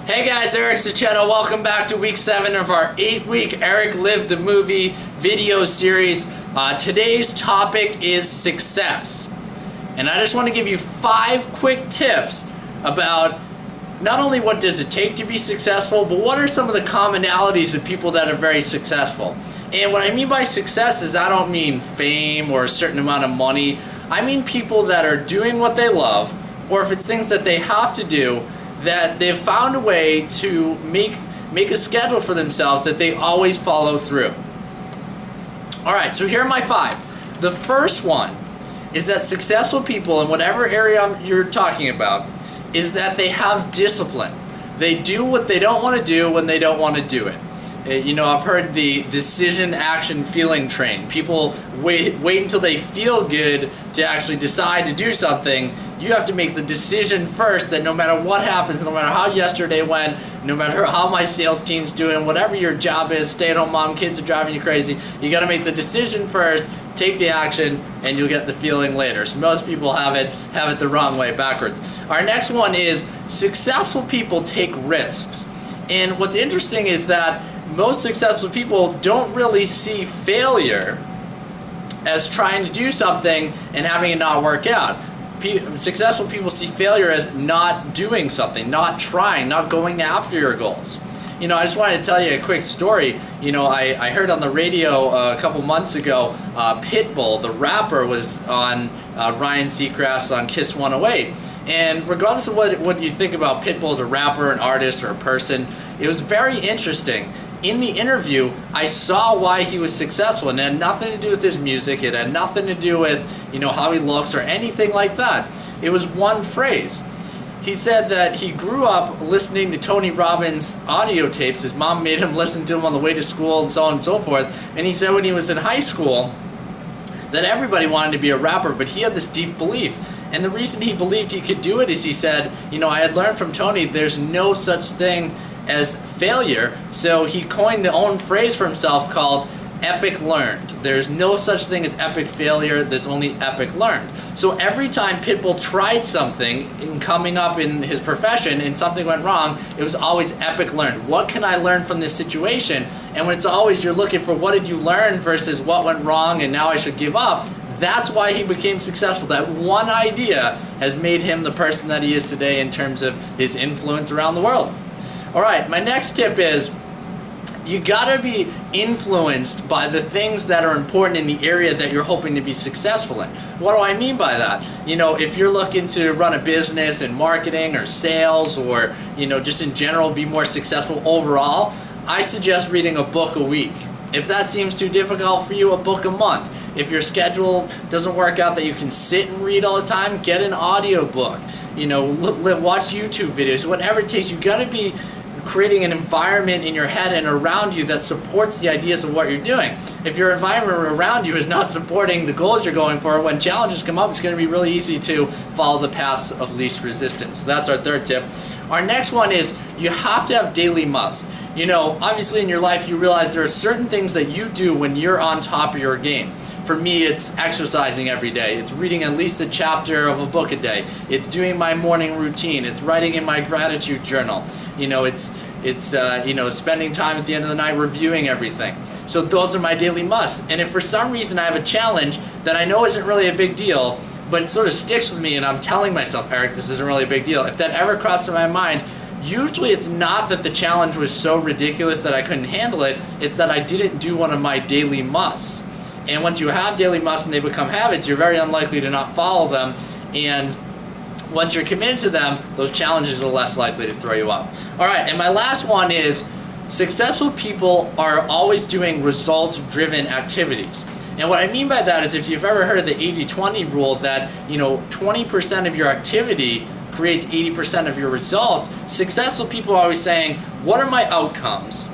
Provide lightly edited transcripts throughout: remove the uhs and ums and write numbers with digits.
Hey guys, Eric Sachetta. Welcome back to week 7 of our 8-week Eric Lived the Movie video series. Today's topic is success. And I just want to give you 5 quick tips about not only what does it take to be successful, but what are some of the commonalities of people that are very successful. And what I mean by success is I don't mean fame or a certain amount of money. I mean people that are doing what they love, or if it's things that they have to do, that they've found a way to make a schedule for themselves that they always follow through. Alright, so here are my 5. The first one is that successful people in whatever area you're talking about is that they have discipline. They do what they don't want to do when they don't want to do it. You know, I've heard the decision, action, feeling train. People wait until they feel good to actually decide to do something. You have to make the decision first that no matter what happens, no matter how yesterday went, no matter how my sales team's doing, whatever your job is, stay-at-home mom, kids are driving you crazy, you got to make the decision first, take the action, and you'll get the feeling later. So most people have it the wrong way, backwards. Our next one is successful people take risks. And what's interesting is that most successful people don't really see failure as trying to do something and having it not work out. Successful people see failure as not doing something, not trying, not going after your goals. You know, I just wanted to tell you a quick story. You know, I heard on the radio a couple months ago, Pitbull, the rapper, was on Ryan Seacrest on Kiss 108. And regardless of what you think about Pitbull as a rapper, an artist, or a person, it was very interesting. In the interview, I saw why he was successful, and it had nothing to do with his music. It had nothing to do with, you know, how he looks or anything like that. It was one phrase. He said that he grew up listening to Tony Robbins audio tapes. His mom made him listen to them on the way to school and so on and so forth. And he said when he was in high school that everybody wanted to be a rapper, but he had this deep belief. And the reason he believed he could do it is he said, you know, I had learned from Tony there's no such thing as failure, so he coined the own phrase for himself called epic learned. There's no such thing as epic failure, there's only epic learned. So every time Pitbull tried something in coming up in his profession and something went wrong, it was always epic learned. What can I learn from this situation? And when it's always you're looking for what did you learn versus what went wrong and now I should give up, that's why he became successful. That one idea has made him the person that he is today in terms of his influence around the world. Alright, my next tip is you gotta be influenced by the things that are important in the area that you're hoping to be successful in. What do I mean by that? You know, if you're looking to run a business in marketing or sales or, you know, just in general be more successful overall, I suggest reading a book a week. If that seems too difficult for you, a book a month. If your schedule doesn't work out that you can sit and read all the time, get an audio book. You know, watch YouTube videos, whatever it takes. You gotta be creating an environment in your head and around you that supports the ideas of what you're doing. If your environment around you is not supporting the goals you're going for, when challenges come up, it's going to be really easy to follow the paths of least resistance. So that's our third tip. Our next one is you have to have daily musts. You know, obviously in your life you realize there are certain things that you do when you're on top of your game. For me, it's exercising every day. It's reading at least a chapter of a book a day. It's doing my morning routine. It's writing in my gratitude journal. You know, it's you know, spending time at the end of the night reviewing everything. So those are my daily musts. And if for some reason I have a challenge that I know isn't really a big deal, but it sort of sticks with me and I'm telling myself, Eric, this isn't really a big deal. If that ever crosses my mind, usually it's not that the challenge was so ridiculous that I couldn't handle it. It's that I didn't do one of my daily musts. And once you have daily musts and they become habits, you're very unlikely to not follow them. And once you're committed to them, those challenges are less likely to throw you off. All right, and my last one is successful people are always doing results-driven activities. And what I mean by that is if you've ever heard of the 80-20 rule that, you know, 20% of your activity creates 80% of your results, successful people are always saying, what are my outcomes?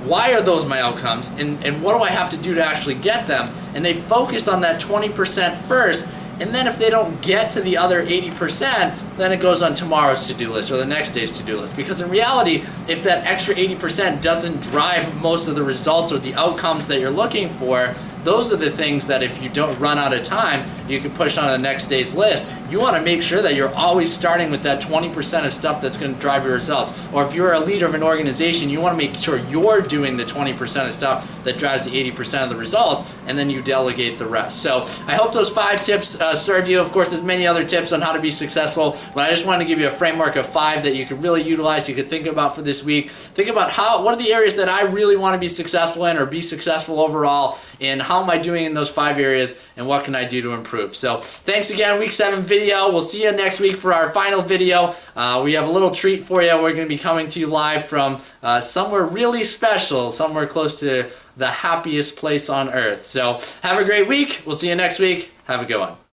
Why are those my outcomes? And what do I have to do to actually get them? And they focus on that 20% first, and then if they don't get to the other 80%, then it goes on tomorrow's to-do list or the next day's to-do list. Because in reality, if that extra 80% doesn't drive most of the results or the outcomes that you're looking for, those are the things that if you don't run out of time, you can push on to the next day's list. You want to make sure that you're always starting with that 20% of stuff that's going to drive your results. Or if you're a leader of an organization, you want to make sure you're doing the 20% of stuff that drives the 80% of the results, and then you delegate the rest. So I hope those 5 tips serve you. Of course, there's many other tips on how to be successful, but I just wanted to give you a framework of 5 that you could really utilize, you could think about for this week. Think about what are the areas that I really want to be successful in, or be successful overall, and how am I doing in those 5 areas, and what can I do to improve. So thanks again, week 7 video. We'll see you next week for our final video. We have a little treat for you. We're going to be coming to you live from somewhere really special, somewhere close to the happiest place on earth. So have a great week. We'll see you next week. Have a good one.